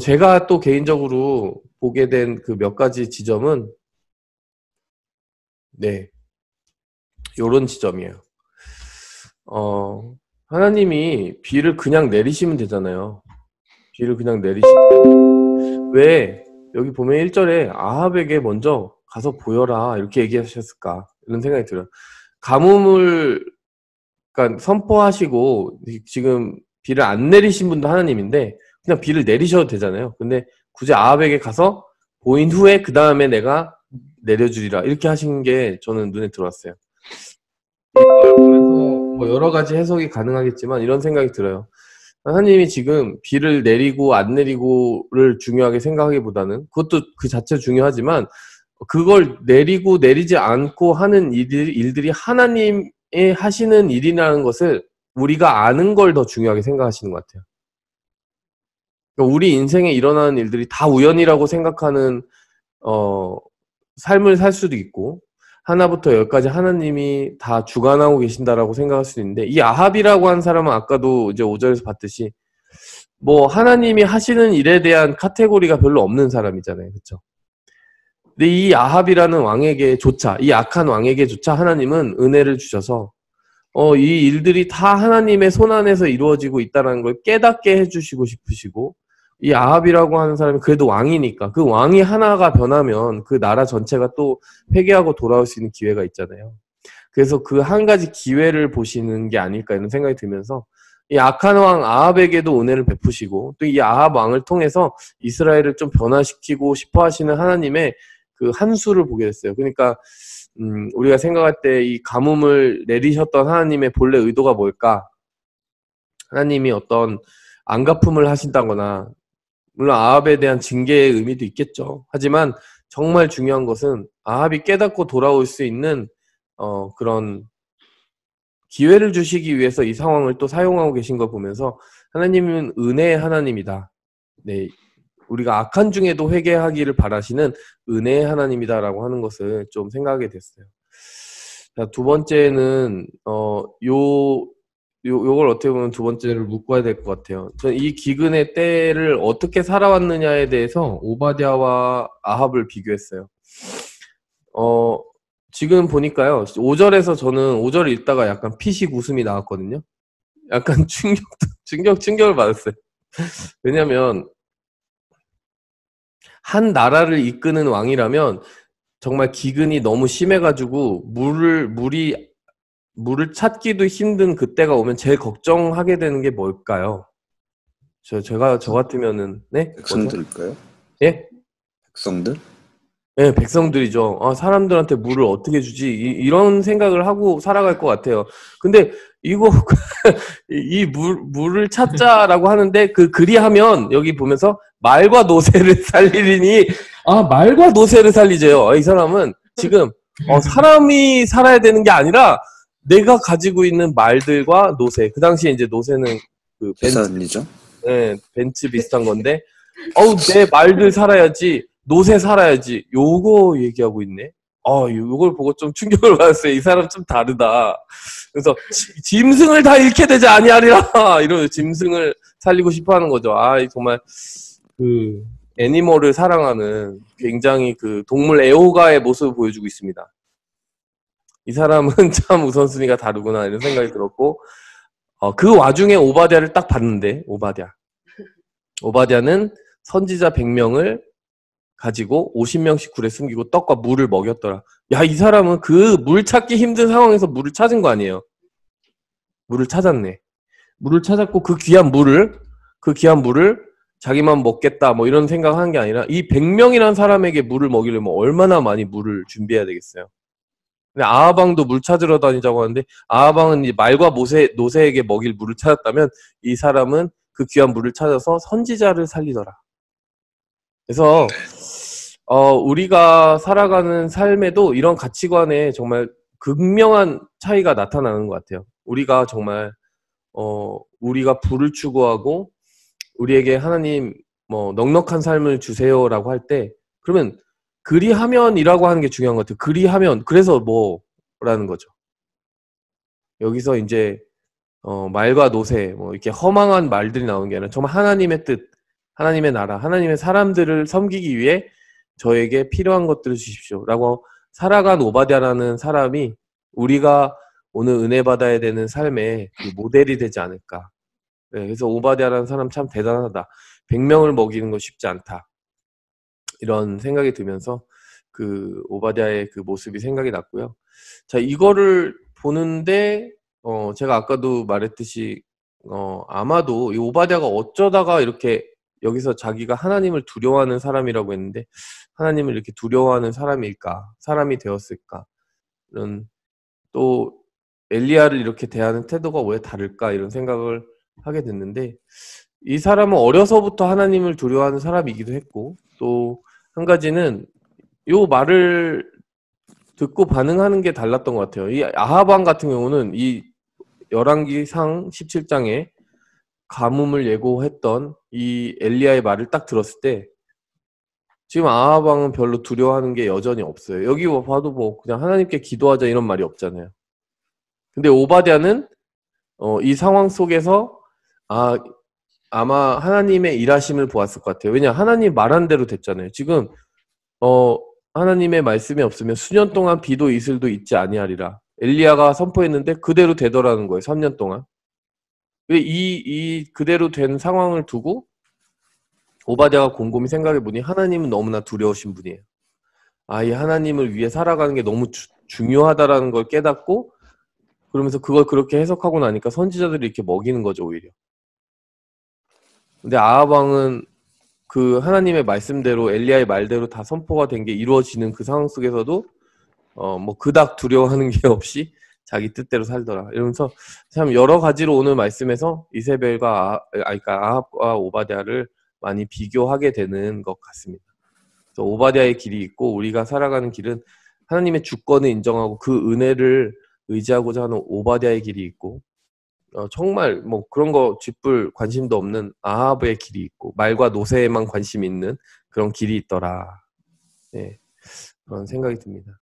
제가 또 개인적으로 보게 된 그 몇 가지 지점은, 네, 요런 지점이에요. 하나님이 비를 그냥 내리시면 되잖아요. 비를 그냥 내리시면. 왜, 여기 보면 1절에 아합에게 먼저 가서 보여라, 이렇게 얘기하셨을까? 이런 생각이 들어요. 가뭄을, 그러니까 선포하시고, 지금 비를 안 내리신 분도 하나님인데, 그냥 비를 내리셔도 되잖아요. 근데 굳이 아합에게 가서 보인 후에 그 다음에 내가 내려주리라, 이렇게 하신 게 저는 눈에 들어왔어요. 이걸 보면서 뭐 여러 가지 해석이 가능하겠지만 이런 생각이 들어요. 하나님이 지금 비를 내리고 안 내리고를 중요하게 생각하기보다는, 그것도 그 자체 중요하지만 그걸 내리고 내리지 않고 하는 일들이 하나님이 하시는 일이라는 것을 우리가 아는 걸 더 중요하게 생각하시는 것 같아요. 그러니까 우리 인생에 일어나는 일들이 다 우연이라고 생각하는 삶을 살 수도 있고, 하나부터 열까지 하나님이 다 주관하고 계신다라고 생각할 수도 있는데, 이 아합이라고 한 사람은 아까도 이제 5절에서 봤듯이 뭐 하나님이 하시는 일에 대한 카테고리가 별로 없는 사람이잖아요. 그렇죠? 근데 이 아합이라는 왕에게조차, 이 악한 왕에게조차 하나님은 은혜를 주셔서 이 일들이 다 하나님의 손안에서 이루어지고 있다는 걸 깨닫게 해주시고 싶으시고, 이 아합이라고 하는 사람이 그래도 왕이니까 그 왕이 하나가 변하면 그 나라 전체가 또 회개하고 돌아올 수 있는 기회가 있잖아요. 그래서 그 한 가지 기회를 보시는 게 아닐까 이런 생각이 들면서, 이 악한 왕 아합에게도 은혜를 베푸시고 또 이 아합 왕을 통해서 이스라엘을 좀 변화시키고 싶어 하시는 하나님의 그 한 수를 보게 됐어요. 그러니까 우리가 생각할 때 이 가뭄을 내리셨던 하나님의 본래 의도가 뭘까? 하나님이 어떤 안갚음을 하신다거나, 물론 아합에 대한 징계의 의미도 있겠죠. 하지만 정말 중요한 것은 아합이 깨닫고 돌아올 수 있는 그런 기회를 주시기 위해서 이 상황을 또 사용하고 계신 걸 보면서, 하나님은 은혜의 하나님이다. 네, 우리가 악한 중에도 회개하기를 바라시는 은혜의 하나님이다라고 하는 것을 좀 생각하게 됐어요. 자, 두 번째는 요걸 어떻게 보면 두 번째를 묶어야 될 것 같아요. 저는 이 기근의 때를 어떻게 살아왔느냐에 대해서 오바댜와 아합을 비교했어요. 지금 보니까요, 5절에서 저는 5절을 읽다가 약간 피식 웃음이 나왔거든요. 약간 충격을 받았어요. 왜냐면 한 나라를 이끄는 왕이라면 정말 기근이 너무 심해가지고 물을 찾기도 힘든 그때가 오면 제일 걱정하게 되는 게 뭘까요? 저 같으면은, 네? 백성들일까요? 예? 백성들? 네, 백성들이죠. 사람들한테 물을 어떻게 주지? 이런 생각을 하고 살아갈 것 같아요. 근데 이거 물을 찾자라고 하는데, 그리하면 여기 보면서 말과 노새를 살리리니, 말과 노새를 살리재요. 이 사람은 지금 사람이 살아야 되는 게 아니라 내가 가지고 있는 말들과 노새. 그 당시에 이제 노새는 그 계산이죠? 벤츠 비슷한 건데, 내 말들 살아야지, 노새 살아야지. 요거 얘기하고 있네. 요걸 보고 좀 충격을 받았어요. 이 사람 좀 다르다. 그래서 짐승을 다 잃게 되지 아니하리라. 이런 짐승을 살리고 싶어 하는 거죠. 정말 그 애니멀을 사랑하는 굉장히 그 동물 애호가의 모습을 보여주고 있습니다. 이 사람은 참 우선순위가 다르구나 이런 생각이 들었고, 그 와중에 오바댜를 딱 봤는데, 오바댜는 선지자 100명을 가지고 50명씩 굴에 숨기고 떡과 물을 먹였더라. 야, 이 사람은 그 물 찾기 힘든 상황에서 물을 찾은 거 아니에요. 물을 찾았네. 물을 찾았고 그 귀한 물을 자기만 먹겠다 뭐 이런 생각한 게 아니라, 이 100명이라는 사람에게 물을 먹이려면 얼마나 많이 물을 준비해야 되겠어요. 근데 아하방도 물 찾으러 다니자고 하는데, 아하방은 이제 말과 노새에게 먹일 물을 찾았다면, 이 사람은 그 귀한 물을 찾아서 선지자를 살리더라. 그래서 우리가 살아가는 삶에도 이런 가치관에 정말 극명한 차이가 나타나는 것 같아요. 우리가 정말 우리가 부를 추구하고 우리에게 하나님 넉넉한 삶을 주세요라고 할 때, 그러면 그리하면이라고 하는 게 중요한 것 같아요. 그리하면, 그래서 뭐라는 거죠. 여기서 이제 말과 노새 이렇게 허망한 말들이 나오는 게 아니라 정말 하나님의 뜻, 하나님의 나라, 하나님의 사람들을 섬기기 위해 저에게 필요한 것들을 주십시오. 라고 살아간 오바댜라는 사람이 우리가 오늘 은혜 받아야 되는 삶의 그 모델이 되지 않을까. 네, 그래서 오바댜라는 사람 참 대단하다. 100명을 먹이는 거 쉽지 않다. 이런 생각이 들면서 그 오바댜의 그 모습이 생각이 났고요. 자, 이거를 보는데 제가 아까도 말했듯이 아마도 이 오바댜가 어쩌다가 이렇게 여기서 자기가 하나님을 두려워하는 사람이라고 했는데 하나님을 이렇게 두려워하는 사람일까? 사람이 되었을까? 이런 또 엘리야를 이렇게 대하는 태도가 왜 다를까? 이런 생각을 하게 됐는데 이 사람은 어려서부터 하나님을 두려워하는 사람이기도 했고 또 한 가지는 요 말을 듣고 반응하는 게 달랐던 것 같아요. 이 아합 왕 같은 경우는 이 열왕기상 17장에 가뭄을 예고했던 이 엘리야의 말을 딱 들었을 때 지금 아합 왕은 별로 두려워하는 게 여전히 없어요. 여기 봐도 뭐 그냥 하나님께 기도하자 이런 말이 없잖아요. 근데 오바댜는 이 상황 속에서 아마 하나님의 일하심을 보았을 것 같아요. 왜냐 하나님 말한 대로 됐잖아요. 지금 하나님의 말씀이 없으면 수년 동안 비도 이슬도 있지 아니하리라. 엘리야가 선포했는데 그대로 되더라는 거예요. 3년 동안. 이 그대로 된 상황을 두고 오바댜가 곰곰이 생각해보니 하나님은 너무나 두려우신 분이에요. 이 하나님을 위해 살아가는 게 너무 중요하다라는 걸 깨닫고 그러면서 그걸 그렇게 해석하고 나니까 선지자들이 이렇게 먹이는 거죠, 오히려. 근데 아합 왕은 그 하나님의 말씀대로 엘리야의 말대로 다 선포가 된 게 이루어지는 그 상황 속에서도 뭐 그닥 두려워하는 게 없이 자기 뜻대로 살더라. 이러면서 참 여러 가지로 오늘 말씀에서 이세벨과 그러니까 아합과 오바댜를 많이 비교하게 되는 것 같습니다. 그래서 오바댜의 길이 있고 우리가 살아가는 길은 하나님의 주권을 인정하고 그 은혜를 의지하고자 하는 오바댜의 길이 있고 정말 뭐 그런 거 쥐뿔 관심도 없는 아합의 길이 있고 말과 노새에만 관심 있는 그런 길이 있더라. 네, 그런 생각이 듭니다.